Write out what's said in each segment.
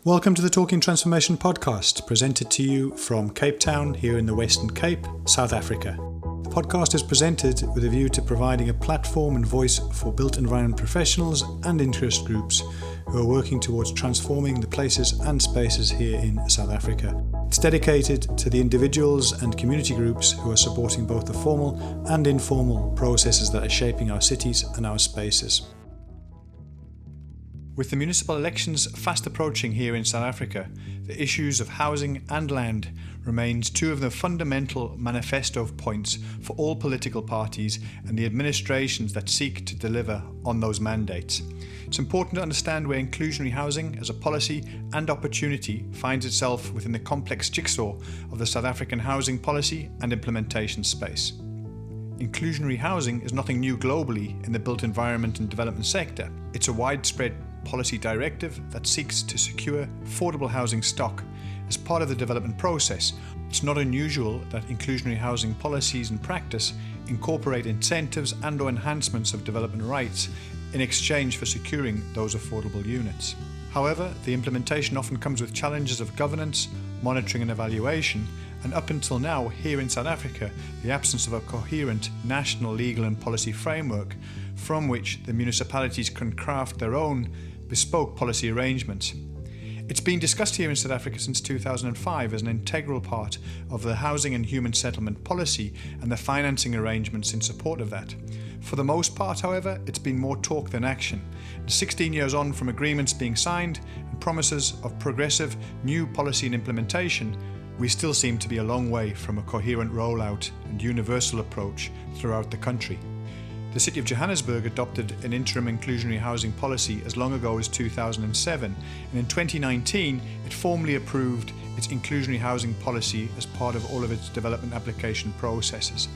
Welcome to the Talking Transformation podcast, presented to you from Cape Town here in the Western Cape, South Africa. The podcast is presented with a view to providing a platform and voice for built environment professionals and interest groups who are working towards transforming the places and spaces here in South Africa. It's dedicated to the individuals and community groups who are supporting both the formal and informal processes that are shaping our cities and our spaces. With the municipal elections fast approaching here in South Africa, the issues of housing and land remains two of the fundamental manifesto points for all political parties and the administrations that seek to deliver on those mandates. It's important to understand where inclusionary housing as a policy and opportunity finds itself within the complex jigsaw of the South African housing policy and implementation space. Inclusionary housing is nothing new globally in the built environment and development sector. It's a widespread policy directive that seeks to secure affordable housing stock as part of the development process. It's not unusual that inclusionary housing policies and practice incorporate incentives and/or enhancements of development rights in exchange for securing those affordable units. However, the implementation often comes with challenges of governance, monitoring and evaluation, and up until now, here in South Africa, the absence of a coherent national legal and policy framework from which the municipalities can craft their own bespoke policy arrangements. It's been discussed here in South Africa since 2005 as an integral part of the housing and human settlement policy and the financing arrangements in support of that. For the most part, however, it's been more talk than action. 16 years on from agreements being signed and promises of progressive new policy and implementation, we still seem to be a long way from a coherent rollout and universal approach throughout the country. The City of Johannesburg adopted an interim inclusionary housing policy as long ago as 2007, and in 2019 it formally approved its inclusionary housing policy as part of all of its development application processes.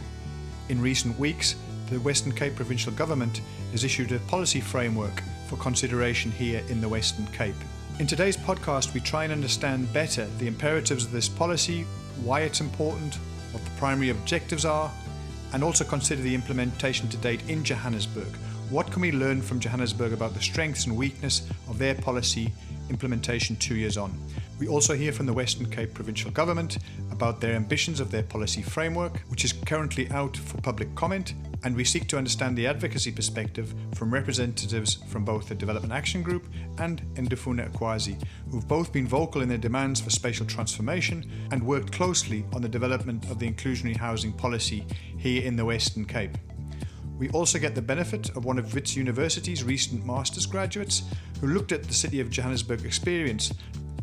In recent weeks, the Western Cape Provincial Government has issued a policy framework for consideration here in the Western Cape. In today's podcast, we try and understand better the imperatives of this policy, why it's important, what the primary objectives are, and also consider the implementation to date in Johannesburg. What can we learn from Johannesburg about the strengths and weakness of their policy implementation 2 years on? We also hear from the Western Cape Provincial Government about their ambitions of their policy framework, which is currently out for public comment, and we seek to understand the advocacy perspective from representatives from both the Development Action Group and Ndifuna Ukwazi, who've both been vocal in their demands for spatial transformation and worked closely on the development of the inclusionary housing policy here in the Western Cape. We also get the benefit of one of Wits University's recent master's graduates who looked at the City of Johannesburg experience,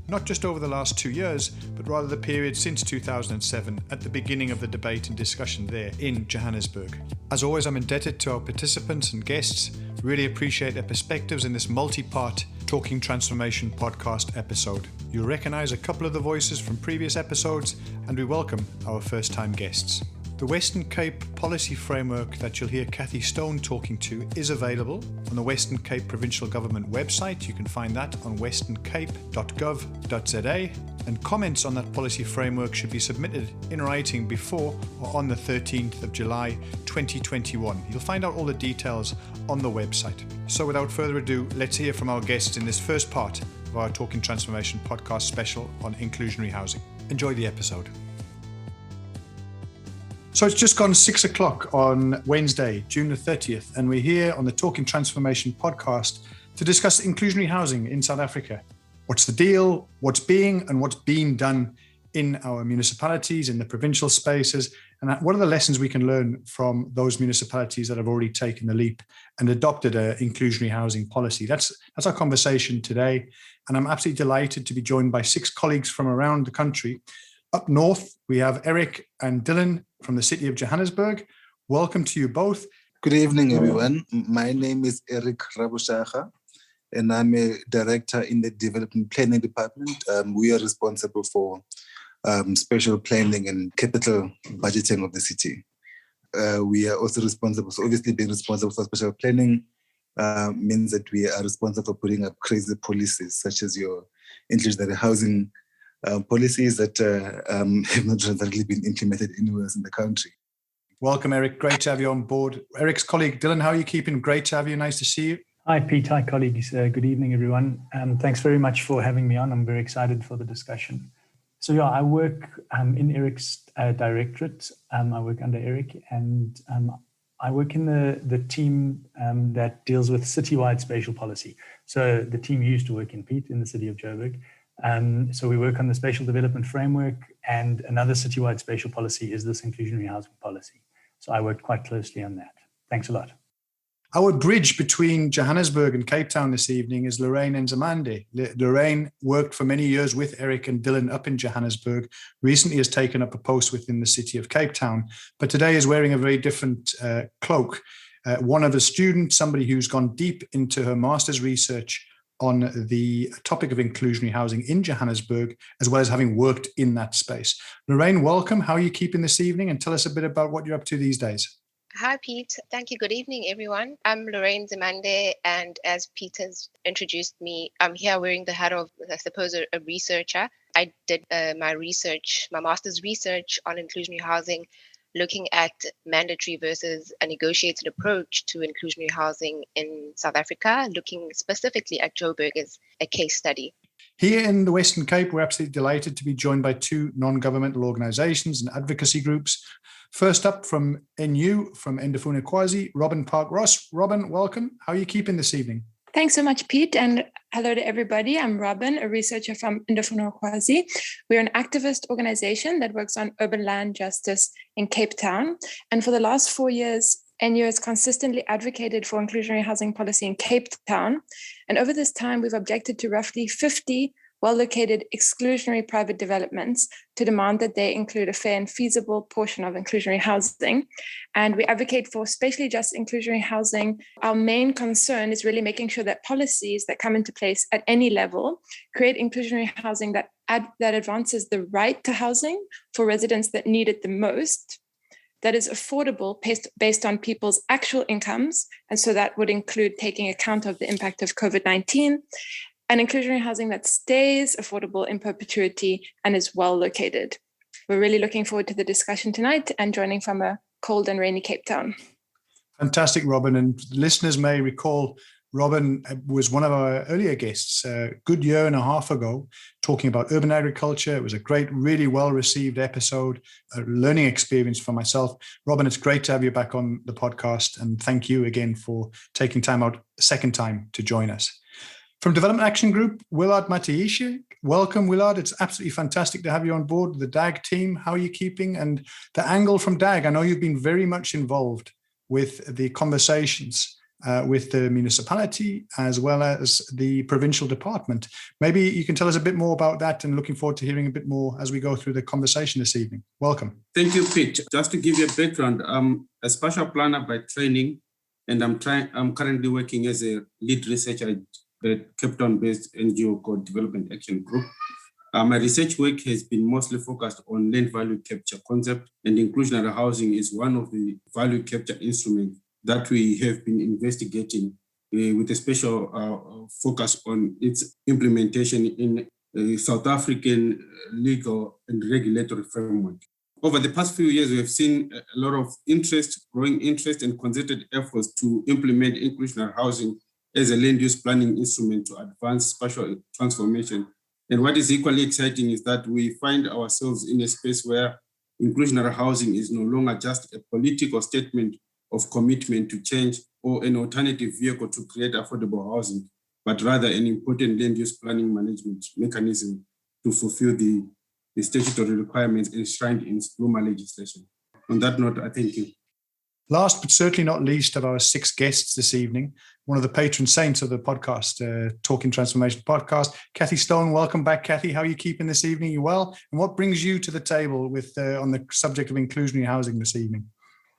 not just over the last 2 years, but rather the period since 2007 at the beginning of the debate and discussion there in Johannesburg. As always, I'm indebted to our participants and guests. Really appreciate their perspectives in this multi-part Talking Transformation podcast episode. You'll recognize a couple of the voices from previous episodes, and we welcome our first-time guests. The Western Cape policy framework that you'll hear Cathy Stone talking to is available on the Western Cape Provincial Government website. You can find that on westerncape.gov.za, and comments on that policy framework should be submitted in writing before or on the 13th of July 2021. You'll find out all the details on the website. So without further ado, let's hear from our guests in this first part of our Talking Transformation podcast special on inclusionary housing. Enjoy the episode. So it's just gone 6 o'clock on Wednesday, June the 30th, and we're here on the Talking Transformation podcast to discuss inclusionary housing in South Africa. What's the deal, what's being and what's being done in our municipalities, in the provincial spaces, and what are the lessons we can learn from those municipalities that have already taken the leap and adopted an inclusionary housing policy. That's our conversation today, and I'm absolutely delighted to be joined by 6 colleagues from around the country. Up north, we have Eric and Dylan from the City of Johannesburg. Welcome to you both. Good evening, everyone. My name is Eric Raboshakga, and I'm a director in the Development Planning Department. We are responsible for spatial planning and capital budgeting of the city. We are also responsible, so obviously being responsible for spatial planning means that we are responsible for putting up crazy policies, such as your inclusionary housing policies that have not really been implemented anywhere else in the country. Welcome, Eric. Great to have you on board. Eric's colleague, Dylan, how are you keeping? Great to have you. Nice to see you. Hi, Pete. Hi, colleagues. Good evening, everyone. Thanks very much for having me on. I'm very excited for the discussion. So yeah, I work in Eric's directorate. I work under Eric, and I work in the team that deals with citywide spatial policy. So the team used to work in Pete in the City of Joburg. So we work on the spatial development framework, and another citywide spatial policy is this inclusionary housing policy. So I worked quite closely on that. Thanks a lot. Our bridge between Johannesburg and Cape Town this evening is Lorraine Nzimande. Lorraine worked for many years with Eric and Dylan up in Johannesburg, recently has taken up a post within the city of Cape Town, but today is wearing a very different cloak. One of a student, somebody who's gone deep into her master's research on the topic of inclusionary housing in Johannesburg, as well as having worked in that space. Lorraine, welcome. How are you keeping this evening? And tell us a bit about what you're up to these days. Hi, Pete. Thank you. Good evening, everyone. I'm Lorraine Nzimande, and as Pete has introduced me, I'm here wearing the hat of, I suppose, a researcher. I did my master's research on inclusionary housing, looking at mandatory versus a negotiated approach to inclusionary housing in South Africa, looking specifically at Joburg as a case study. Here in the Western Cape, we're absolutely delighted to be joined by two non-governmental organisations and advocacy groups. First up from NU, from Ndifuna Ukwazi, Robyn Park-Ross. Robyn, welcome. How are you keeping this evening? Thanks so much, Pete, and hello to everybody. I'm Robyn, a researcher from Ndifuna Ukwazi. We're an activist organisation that works on urban land justice in Cape Town. And for the last 4 years, NU has consistently advocated for inclusionary housing policy in Cape Town. And over this time, we've objected to roughly 50 well-located exclusionary private developments to demand that they include a fair and feasible portion of inclusionary housing. And we advocate for spatially just inclusionary housing. Our main concern is really making sure that policies that come into place at any level create inclusionary housing that advances the right to housing for residents that need it the most, that is affordable based on people's actual incomes. And so that would include taking account of the impact of COVID-19, and inclusionary housing that stays affordable in perpetuity and is well located. We're really looking forward to the discussion tonight and joining from a cold and rainy Cape Town. Fantastic, Robyn. And listeners may recall Robyn was one of our earlier guests a good year and a half ago, talking about urban agriculture. It was a great, really well-received episode, a learning experience for myself. Robyn, it's great to have you back on the podcast. And thank you again for taking time out a second time to join us. From Development Action Group, Willard Matiashe. Welcome, Willard. It's absolutely fantastic to have you on board the DAG team. How are you keeping? And the angle from DAG, I know you've been very much involved with the conversations with the municipality as well as the provincial department. Maybe you can tell us a bit more about that, and looking forward to hearing a bit more as we go through the conversation this evening. Welcome. Thank you, Pete. Just to give you a background, I'm a spatial planner by training, and I'm currently working as a lead researcher at Cape Town-based NGO called Development Action Group. My research work has been mostly focused on land value capture concept, and inclusionary housing is one of the value capture instruments that we have been investigating with a special focus on its implementation in South African legal and regulatory framework. Over the past few years, we have seen a lot of growing interest and concerted efforts to implement inclusionary housing as a land use planning instrument to advance spatial transformation. And what is equally exciting is that we find ourselves in a space where inclusionary housing is no longer just a political statement of commitment to change or an alternative vehicle to create affordable housing, but rather an important land use planning management mechanism to fulfill the statutory requirements enshrined in SPLUMA legislation. On that note, I thank you. Last but certainly not least of our 6 guests this evening, one of the patron saints of the podcast, Talking Transformation podcast, Kathy Stone. Welcome back, Kathy. How are you keeping this evening? You well? And what brings you to the table with on the subject of inclusionary housing this evening?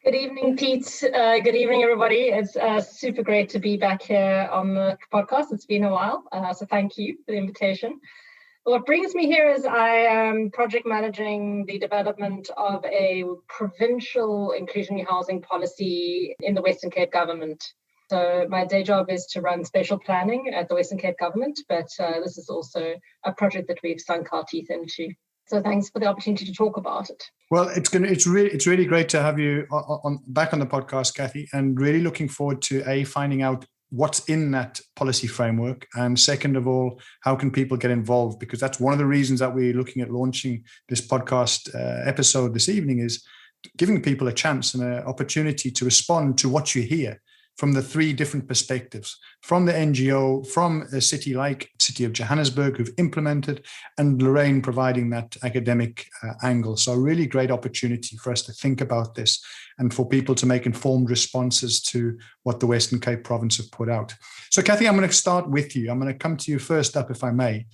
Good evening, Pete. Good evening, everybody. It's super great to be back here on the podcast. It's been a while, so thank you for the invitation. What brings me here is I am project managing the development of a provincial inclusionary housing policy in the Western Cape Government. So my day job is to run spatial planning at the Western Cape Government, but this is also a project that we've sunk our teeth into. So thanks for the opportunity to talk about it. Well, it's really great to have you back on the podcast, Kathy, and really looking forward to finding out what's in that policy framework? And second of all, how can people get involved? Because that's one of the reasons that we're looking at launching this podcast episode this evening, is giving people a chance and an opportunity to respond to what you hear from the three different perspectives, from the NGO, from a city like City of Johannesburg who've implemented, and Lorraine providing that academic angle. So a really great opportunity for us to think about this and for people to make informed responses to what the Western Cape Province have put out. So Kathy, I'm going to start with you. I'm going to come to you first up, if I may,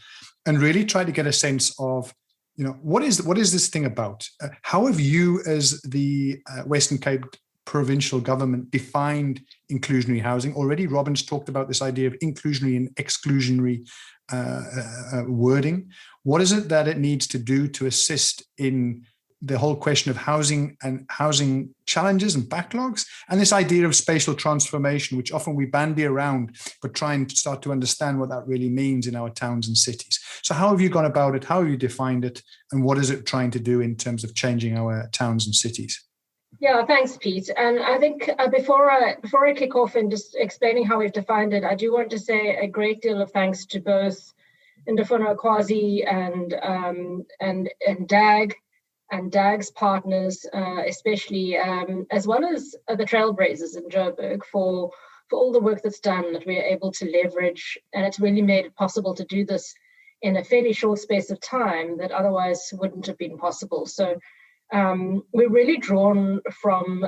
and really try to get a sense of, what is this thing about? How have you, as the Western Cape Provincial Government, defined inclusionary housing? Already Robyn's talked about this idea of inclusionary and exclusionary wording. What is it that it needs to do to assist in the whole question of housing and housing challenges and backlogs, and this idea of spatial transformation, which often we bandy around, but try and start to understand what that really means in our towns and cities? So how have you gone about it? How have you defined it? And what is it trying to do in terms of changing our towns and cities? Yeah, thanks, Pete. And I think before I kick off and just explaining how we've defined it, I do want to say a great deal of thanks to both Ndifuna Ukwazi and DAG and DAG's partners, especially, as well as the Trailblazers in Joburg for all the work that's done that we're able to leverage. And it's really made it possible to do this in a fairly short space of time that otherwise wouldn't have been possible. So we're really drawn from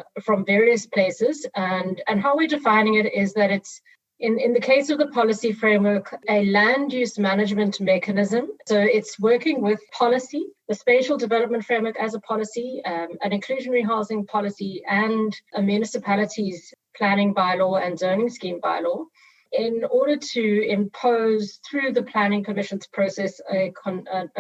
various places, and how we're defining it is that it's, in the case of the policy framework, a land use management mechanism. So it's working with policy, the spatial development framework as a policy, an inclusionary housing policy, and a municipality's planning bylaw and zoning scheme bylaw, in order to impose through the planning commission's process a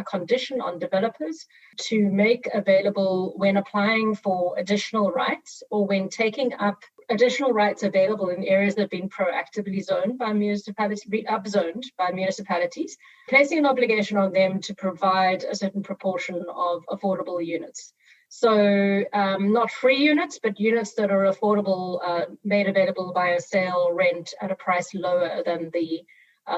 condition on developers to make available, when applying for additional rights or when taking up additional rights available in areas that have been proactively zoned by municipalities, upzoned by municipalities, placing an obligation on them to provide a certain proportion of affordable units. So not free units, but units that are affordable, made available by a sale or rent at a price lower than the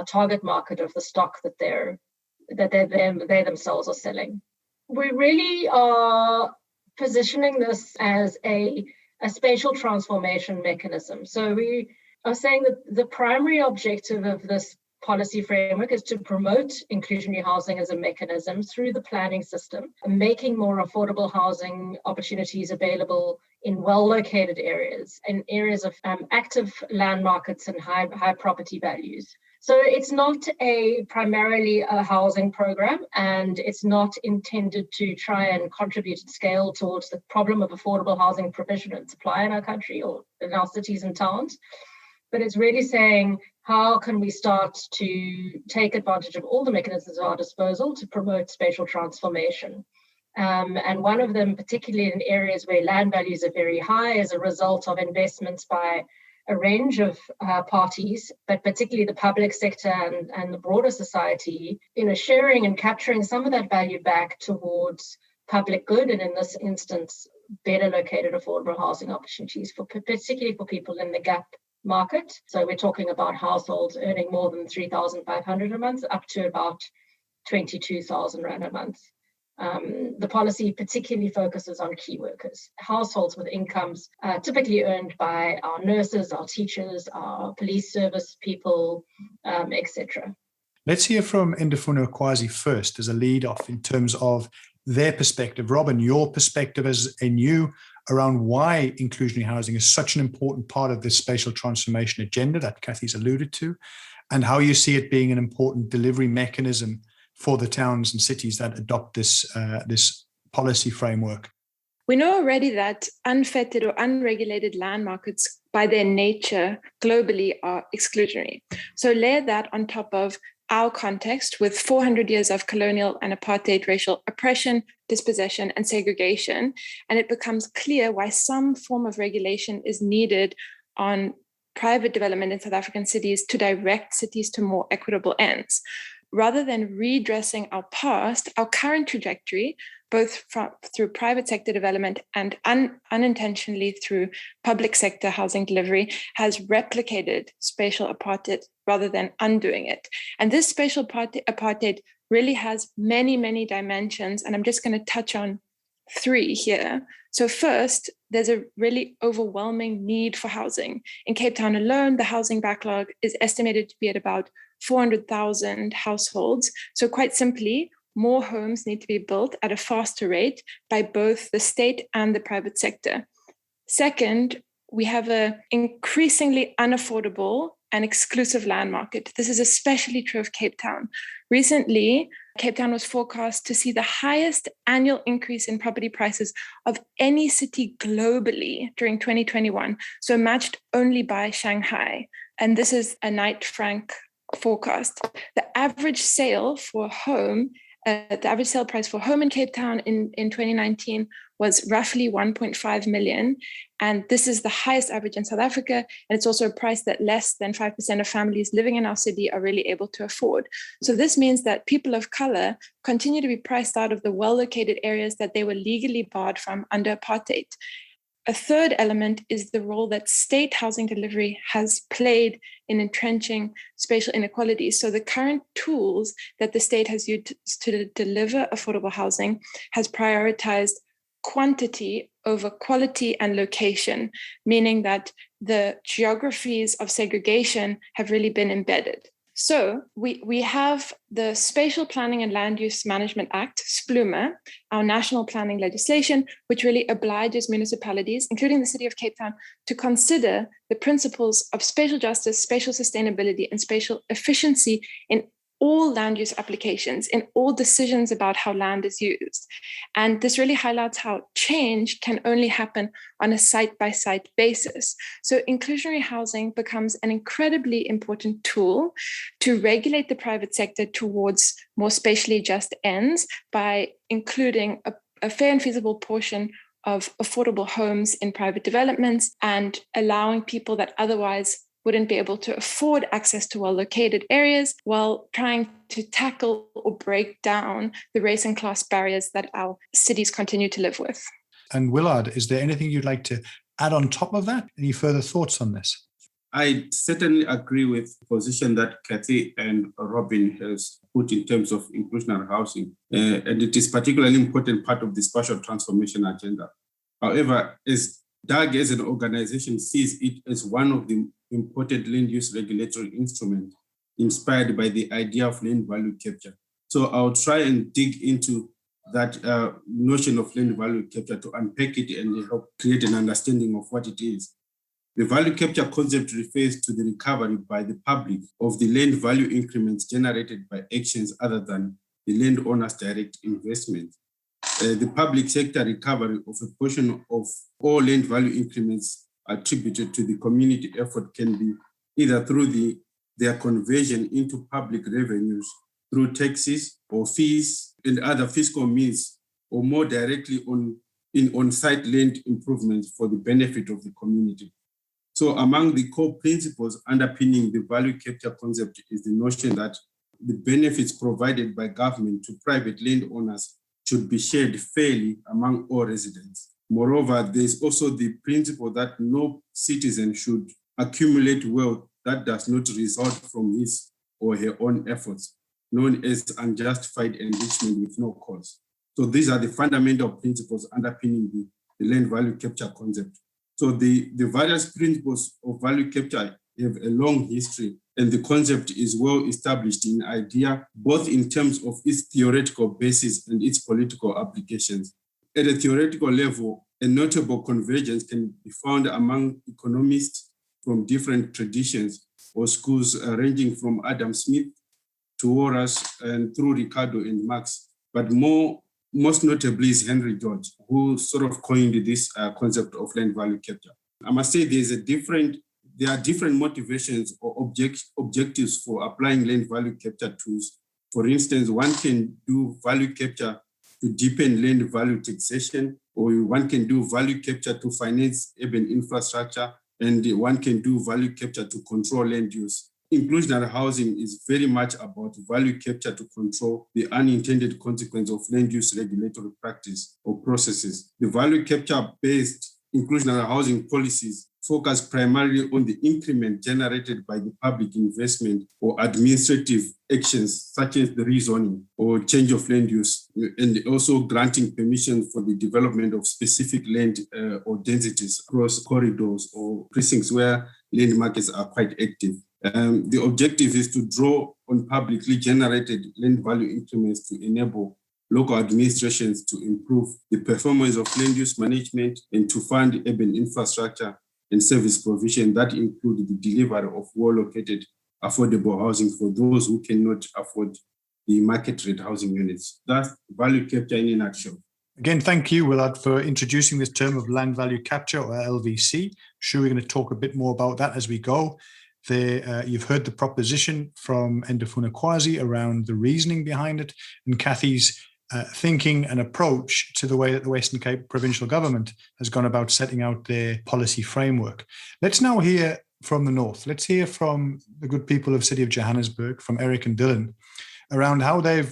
target market of the stock that they themselves are selling. We really are positioning this as a spatial transformation mechanism. So we are saying that the primary objective of this policy framework is to promote inclusionary housing as a mechanism through the planning system, making more affordable housing opportunities available in well-located areas, in areas of active land markets and high property values. So it's not primarily a housing program, and it's not intended to try and contribute at scale towards the problem of affordable housing provision and supply in our country or in our cities and towns. But it's really saying, how can we start to take advantage of all the mechanisms at our disposal to promote spatial transformation? And one of them, particularly in areas where land values are very high as a result of investments by a range of parties, but particularly the public sector and the broader society, sharing and capturing some of that value back towards public good, and in this instance, better located affordable housing opportunities, particularly for people in the gap market. So we're talking about households earning more than 3,500 a month, up to about 22,000 Rand a month. The policy particularly focuses on key workers, households with incomes typically earned by our nurses, our teachers, our police service people, etc. Let's hear from Ndifuna Ukwazi first as a lead off in terms of their perspective. Robyn, your perspective as a new around why inclusionary housing is such an important part of this spatial transformation agenda that Kathy's alluded to, and how you see it being an important delivery mechanism for the towns and cities that adopt this policy framework. We know already that unfettered or unregulated land markets by their nature globally are exclusionary. So layer that on top of our context with 400 years of colonial and apartheid racial oppression, dispossession, and segregation, and it becomes clear why some form of regulation is needed on private development in South African cities to direct cities to more equitable ends. rather than redressing our past, our current trajectory, both through private sector development and unintentionally through public sector housing delivery, has replicated spatial apartheid rather than undoing it. And this spatial apartheid really has many, many dimensions, and I'm just going to touch on 3 here. So first, there's a really overwhelming need for housing. In Cape Town alone, the housing backlog is estimated to be at about 400,000 households. So quite simply, more homes need to be built at a faster rate by both the state and the private sector. Second, we have an increasingly unaffordable and exclusive land market. This is especially true of Cape Town. Recently, Cape Town was forecast to see the highest annual increase in property prices of any city globally during 2021, so matched only by Shanghai. And this is a Knight Frank forecast. The average sale for a home, the average sale price for a home in Cape Town in 2019 was roughly 1.5 million. And this is the highest average in South Africa. And it's also a price that less than 5% of families living in our city are really able to afford. So this means that people of color continue to be priced out of the well-located areas that they were legally barred from under apartheid. A third element is the role that state housing delivery has played in entrenching spatial inequalities. So the current tools that the state has used to deliver affordable housing has prioritized quantity over quality and location, meaning that the geographies of segregation have really been embedded. So we have the Spatial Planning and Land Use Management Act, SPLUMA, our national planning legislation, which really obliges municipalities, including the City of Cape Town, to consider the principles of spatial justice, spatial sustainability, and spatial efficiency in all land use applications, in all decisions about how land is used. And this really highlights how change can only happen on a site-by-site basis. So inclusionary housing becomes an incredibly important tool to regulate the private sector towards more spatially just ends by including a fair and feasible portion of affordable homes in private developments and allowing people that otherwise wouldn't be able to afford access to well-located areas while trying to tackle or break down the race and class barriers that our cities continue to live with. And Willard, is there anything you'd like to add on top of that? Any further thoughts on this? I certainly agree with the position that Kathy and Robyn has put in terms of inclusionary housing, and it is particularly important part of the spatial transformation agenda. However, as DAG as an organization sees it as one of the important land use regulatory instruments inspired by the idea of land value capture. So I'll try and dig into that notion of land value capture to unpack it and help create an understanding of what it is. The value capture concept refers to the recovery by the public of the land value increments generated by actions other than the landowner's direct investment. The public sector recovery of a portion of all land value increments attributed to the community effort can be either through their conversion into public revenues through taxes or fees and other fiscal means, or more directly in on-site land improvements for the benefit of the community. So among the core principles underpinning the value capture concept is the notion that the benefits provided by government to private landowners should be shared fairly among all residents. Moreover, there's also the principle that no citizen should accumulate wealth that does not result from his or her own efforts, known as unjustified enrichment with no cause. So these are the fundamental principles underpinning the land value capture concept. So the various principles of value capture have a long history, and the concept is well established in idea, both in terms of its theoretical basis and its political applications. At a theoretical level, a notable convergence can be found among economists from different traditions or schools, ranging from Adam Smith to Horace and through Ricardo and Marx. But most notably is Henry George, who sort of coined this concept of land value capture. I must say there are different motivations or objectives for applying land value capture tools. For instance, one can do value capture to deepen land value taxation, or one can do value capture to finance urban infrastructure, and one can do value capture to control land use. inclusionary housing is very much about value capture to control the unintended consequence of land use regulatory practice or processes. The value capture-based inclusionary housing policies focus primarily on the increment generated by the public investment or administrative actions such as the rezoning or change of land use, and also granting permission for the development of specific land or densities across corridors or precincts where land markets are quite active. The objective is to draw on publicly generated land value increments to enable local administrations to improve the performance of land use management and to fund urban infrastructure and service provision that include the delivery of well-located affordable housing for those who cannot afford the market rate housing units. That's value capture in a nutshell. Again, thank you, Willard, for introducing this term of land value capture, or LVC. I'm sure we're going to talk a bit more about that as we go. You've heard the proposition from Ndifuna Ukwazi around the reasoning behind it, and Kathy's thinking and approach to the way that the Western Cape Provincial Government has gone about setting out their policy framework. Let's now hear from the North. Let's hear from the good people of City of Johannesburg, from Eric and Dylan, around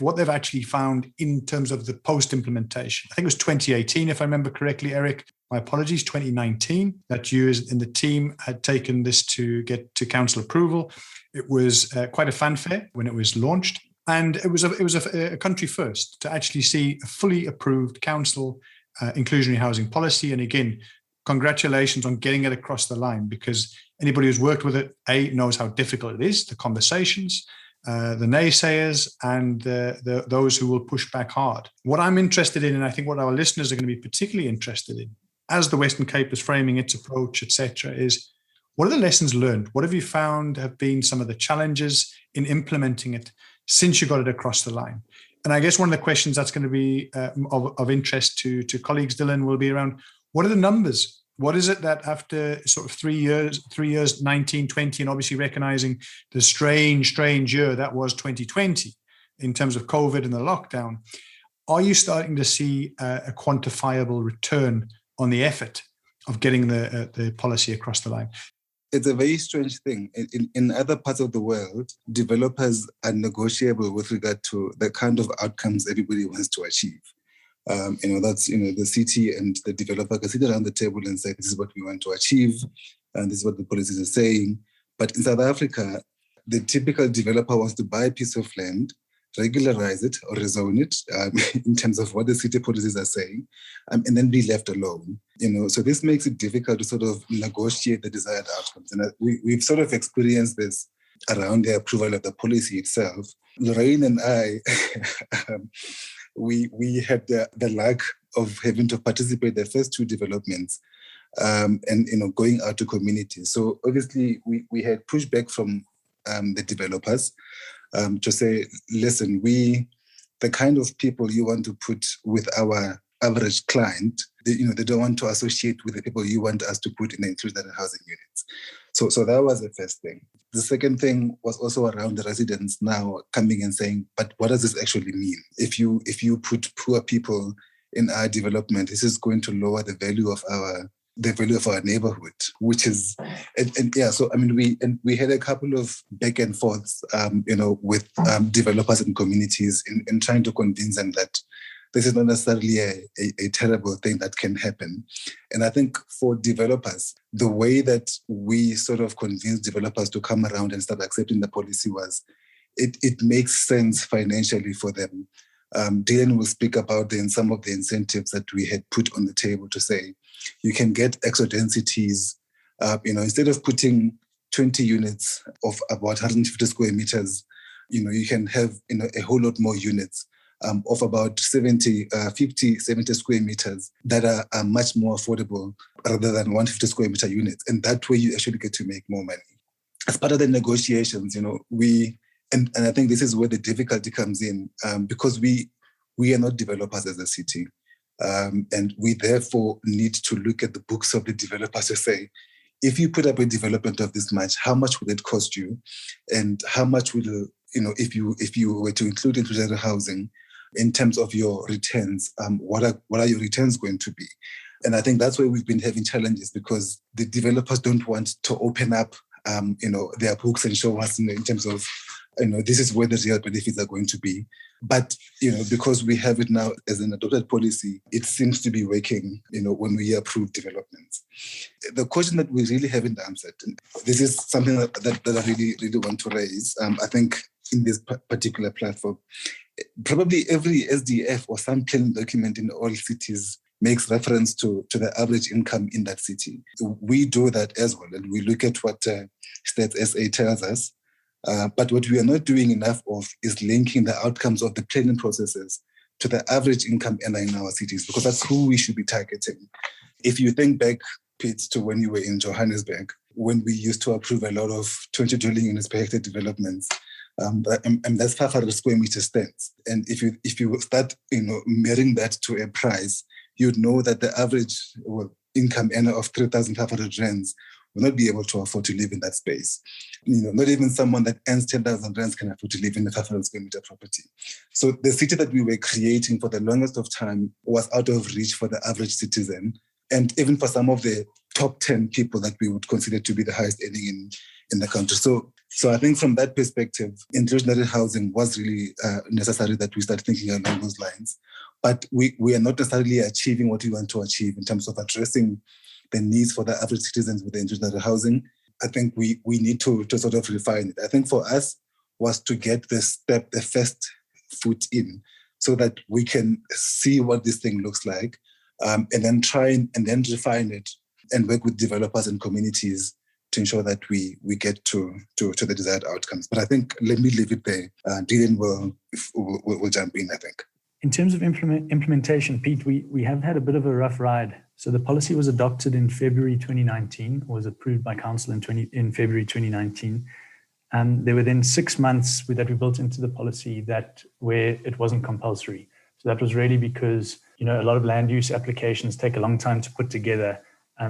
what they've actually found in terms of the post-implementation. I think it was 2018, if I remember correctly, Eric. My apologies, 2019, that you and the team had taken this to get to council approval. It was quite a fanfare when it was launched. And it was a country first to actually see a fully approved council inclusionary housing policy. And again, congratulations on getting it across the line, because anybody who's worked with it, knows how difficult it is, the conversations, the naysayers, and those who will push back hard. What I'm interested in, and I think what our listeners are going to be particularly interested in, as the Western Cape is framing its approach, etc., is what are the lessons learned? What have you found have been some of the challenges in implementing it since you got it across the line? And I guess one of the questions that's going to be of interest to colleagues, Dylan, will be around, what are the numbers? What is it that after sort of 3 years, 19, 20, and obviously recognizing the strange year that was 2020 in terms of COVID and the lockdown, are you starting to see a quantifiable return on the effort of getting the policy across the line? It's a very strange thing. In other parts of the world, developers are negotiable with regard to the kind of outcomes everybody wants to achieve. That's, the city and the developer can sit around the table and say, this is what we want to achieve, and this is what the policies are saying. But in South Africa, the typical developer wants to buy a piece of land, regularize it or rezone it in terms of what the city policies are saying, and then be left alone. So this makes it difficult to sort of negotiate the desired outcomes. And we've sort of experienced this around the approval of the policy itself. Lorraine and I, we had the luck of having to participate in the first two developments and going out to communities. So obviously we had pushback from the developers to say, listen, the kind of people you want to put with our average client, they don't want to associate with the people you want us to put in the inclusionary housing units. So that was the first thing. The second thing was also around the residents now coming and saying, but what does this actually mean? If you put poor people in our development, this is going to lower the value of our neighborhood, which is, So I mean, we had a couple of back and forths, with developers and communities in trying to convince them that this is not necessarily a terrible thing that can happen. And I think for developers, the way that we sort of convinced developers to come around and start accepting the policy was, it makes sense financially for them. Dylan will speak about some of the incentives that we had put on the table to say, you can get extra densities, instead of putting 20 units of about 150 square meters, you can have, a whole lot more units of about 70 square meters that are much more affordable rather than 150 square meter units. And that way you actually get to make more money. As part of the negotiations, and I think this is where the difficulty comes in, because we are not developers as a city. And we therefore need to look at the books of the developers to say, if you put up a development of this much, how much would it cost you? And how much would, if you were to include inclusionary housing in terms of your returns, what are your returns going to be? And I think that's where we've been having challenges, because the developers don't want to open up their books and show us in terms of, this is where the real benefits are going to be. But, because we have it now as an adopted policy, it seems to be working, when we approve developments. The question that we really haven't answered, and this is something that I really, really want to raise, I think in this particular platform, probably every SDF or some planning document in all cities makes reference to the average income in that city. We do that as well, and we look at what Stats SA tells us. But what we are not doing enough of is linking the outcomes of the planning processes to the average income earner in our cities, because that's who we should be targeting. If you think back, Pete, to when you were in Johannesburg, when we used to approve a lot of 20 dwelling units per hectare developments, and that's 500 square meter stands. And if you start, marrying that to a price, you'd know that the average income earner of 3,500 rands will not be able to afford to live in that space. Not even someone that earns 10,000 rands can afford to live in a 500 square meter property. So the city that we were creating for the longest of time was out of reach for the average citizen, and even for some of the top 10 people that we would consider to be the highest earning in the country. So I think from that perspective, inclusionary housing was really necessary that we start thinking along those lines. But we are not necessarily achieving what we want to achieve in terms of addressing the needs for the average citizens with the inclusionary housing. I think we need to sort of refine it. I think for us was to get the first foot in, so that we can see what this thing looks like, and then try and then refine it and work with developers and communities to ensure that we get to the desired outcomes. But I think let me leave it there. Dylan will jump in, I think. In terms of implementation, Pete, we have had a bit of a rough ride. So the policy was adopted in February 2019, or was approved by Council in February 2019. And there were then 6 months that we built into the policy where it wasn't compulsory. So that was really because, a lot of land use applications take a long time to put together.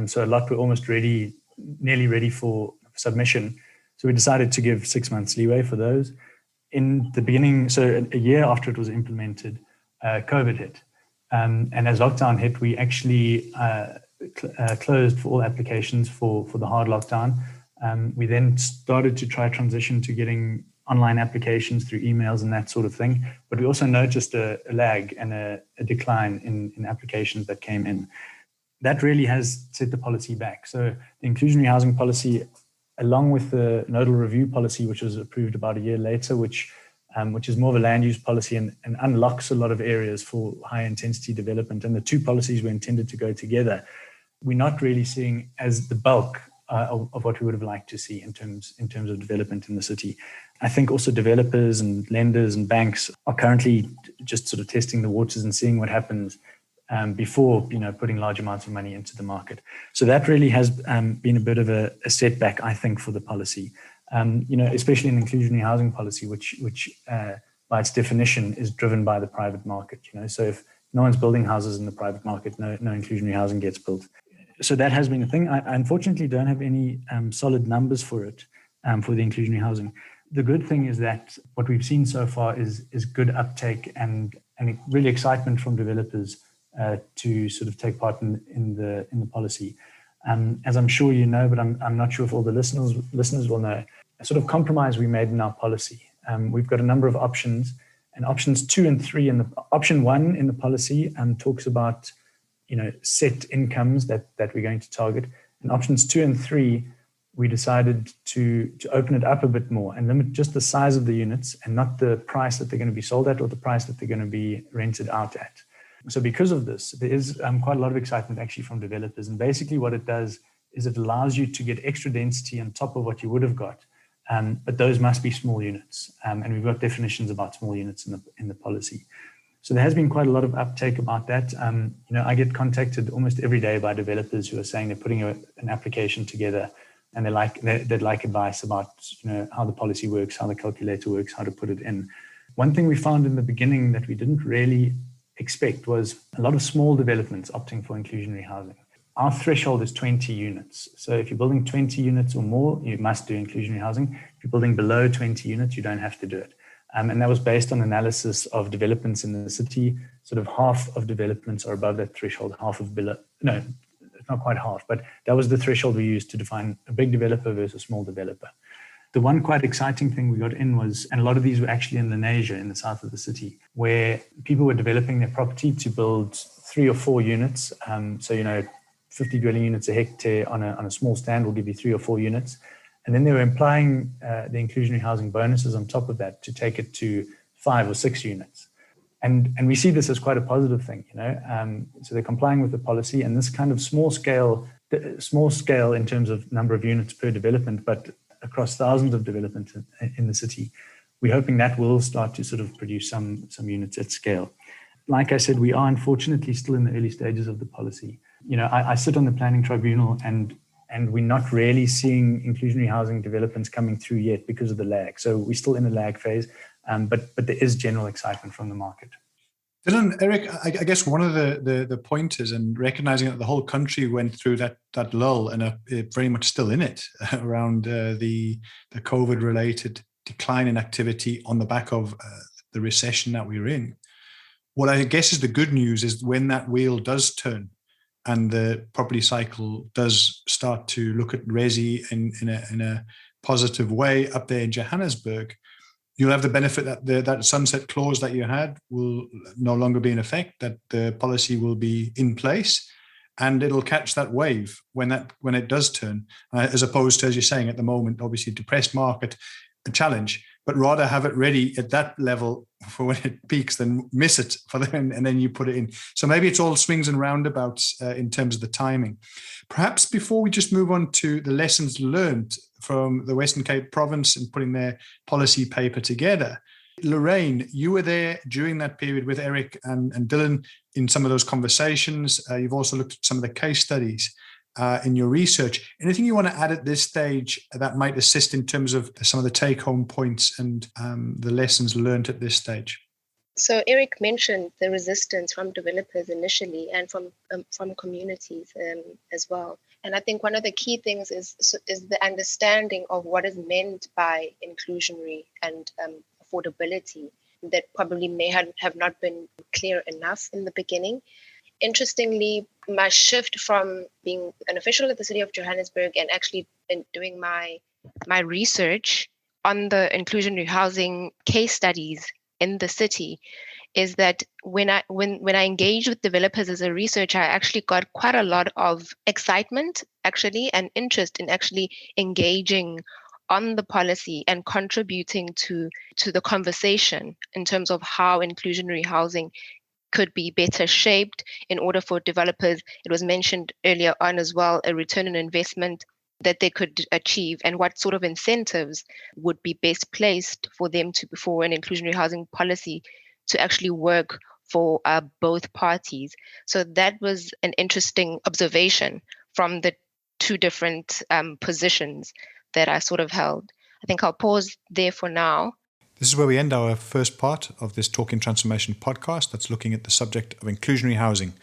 So a lot were almost nearly ready for submission. So we decided to give 6 months leeway for those. In the beginning, so a year after it was implemented, COVID hit. And as lockdown hit, we actually closed for all applications for the hard lockdown. We then started to try transition to getting online applications through emails and that sort of thing. But we also noticed a lag and a decline in applications that came in. That really has set the policy back. So the inclusionary housing policy, along with the nodal review policy, which was approved about a year later, which is more of a land use policy and unlocks a lot of areas for high intensity development. And the two policies were intended to go together. We're not really seeing as the bulk of what we would have liked to see in terms of development in the city. I think also developers and lenders and banks are currently just sort of testing the waters and seeing what happens before putting large amounts of money into the market. So that really has been a bit of a setback, I think, for the policy. Especially in inclusionary housing policy, which by its definition is driven by the private market. So if no one's building houses in the private market, no inclusionary housing gets built. So that has been a thing. I unfortunately don't have any solid numbers for it, for the inclusionary housing. The good thing is that what we've seen so far is good uptake and really excitement from developers to sort of take part in the policy. As I'm sure you know, but I'm not sure if all the listeners will know, a sort of compromise we made in our policy. We've got a number of options, and options 2 and 3 option 1 in the policy talks about set incomes that we're going to target. And options 2 and 3, we decided to open it up a bit more and limit just the size of the units and not the price that they're going to be sold at or the price that they're going to be rented out at. So because of this, there is quite a lot of excitement actually from developers. And basically what it does is it allows you to get extra density on top of what you would have got. But those must be small units. And we've got definitions about small units in the policy. So there has been quite a lot of uptake about that. I get contacted almost every day by developers who are saying they're putting an application together and they'd like advice about how the policy works, how the calculator works, how to put it in. One thing we found in the beginning that we didn't really expect was a lot of small developments opting for inclusionary housing. Our threshold is 20 units. So if you're building 20 units or more, you must do inclusionary housing. If you're building below 20 units, you don't have to do it. And that was based on analysis of developments in the city. Sort of half of developments are above that threshold, half of below. No, not quite half, but that was the threshold we used to define a big developer versus a small developer. The one quite exciting thing we got in was, and a lot of these were actually in Lenasia, in the south of the city, where people were developing their property to build 3 or 4 units. 50 dwelling units a hectare on a small stand will give you 3 or 4 units. And then they were applying the inclusionary housing bonuses on top of that to take it to 5 or 6 units. And we see this as quite a positive thing, so they're complying with the policy, and this kind of small scale in terms of number of units per development, but across thousands of developments in the city, we're hoping that will start to sort of produce some units at scale. Like I said, we are unfortunately still in the early stages of the policy. I sit on the planning tribunal, and we're not really seeing inclusionary housing developments coming through yet because of the lag. So we're still in a lag phase, but there is general excitement from the market. Dylan, Eric, I guess one of the pointers, and recognizing that the whole country went through that lull and are very much still in it around the COVID-related decline in activity on the back of the recession that we're in. What I guess is the good news is when that wheel does turn and the property cycle does start to look at resi in a positive way up there in Johannesburg, you'll have the benefit that that sunset clause that you had will no longer be in effect, that the policy will be in place, and it'll catch that wave when it does turn, as opposed to, as you're saying, at the moment, obviously depressed market, a challenge, but rather have it ready at that level for when it peaks than miss it and then you put it in. So maybe it's all swings and roundabouts in terms of the timing. Perhaps before we just move on to the lessons learned from the Western Cape province and putting their policy paper together, Lorraine, you were there during that period with Eric and Dylan in some of those conversations. You've also looked at some of the case studies in your research. Anything you want to add at this stage that might assist in terms of some of the take-home points and the lessons learned at this stage? So Eric mentioned the resistance from developers initially and from communities as well. And I think one of the key things is the understanding of what is meant by inclusionary and affordability that probably may have not been clear enough in the beginning. Interestingly, my shift from being an official at the City of Johannesburg and actually doing my research on the inclusionary housing case studies in the city is that when I engaged with developers as a researcher, I actually got quite a lot of excitement actually and interest in actually engaging on the policy and contributing to the conversation in terms of how inclusionary housing could be better shaped in order for developers. It was mentioned earlier on as well, a return on investment that they could achieve and what sort of incentives would be best placed for them for an inclusionary housing policy to actually work for both parties. So that was an interesting observation from the two different positions that I sort of held. I think I'll pause there for now. This is where we end our first part of this Talking Transformation podcast that's looking at the subject of inclusionary housing.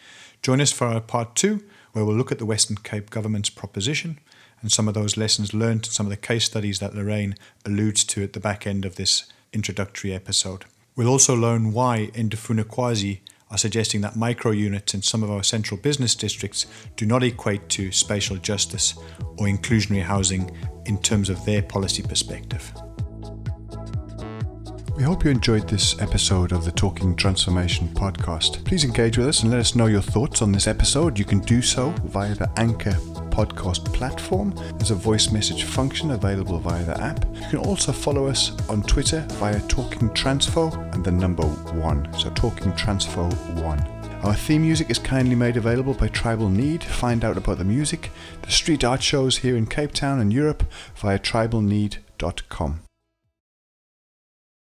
Join us for our part 2, where we'll look at the Western Cape Government's proposition and some of those lessons learned, some of the case studies that Lorraine alludes to at the back end of this introductory episode. We'll also learn why Ndifuna Ukwazi are suggesting that micro units in some of our central business districts do not equate to spatial justice or inclusionary housing in terms of their policy perspective. We hope you enjoyed this episode of the Talking Transformation podcast. Please engage with us and let us know your thoughts on this episode. You can do so via the Anchor podcast platform. There's a voice message function available via the app. You can also follow us on Twitter via Talking Transfo and the number 1. So Talking Transfo 1. Our theme music is kindly made available by Tribal Need. Find out about the music, the street art shows here in Cape Town and Europe via tribalneed.com.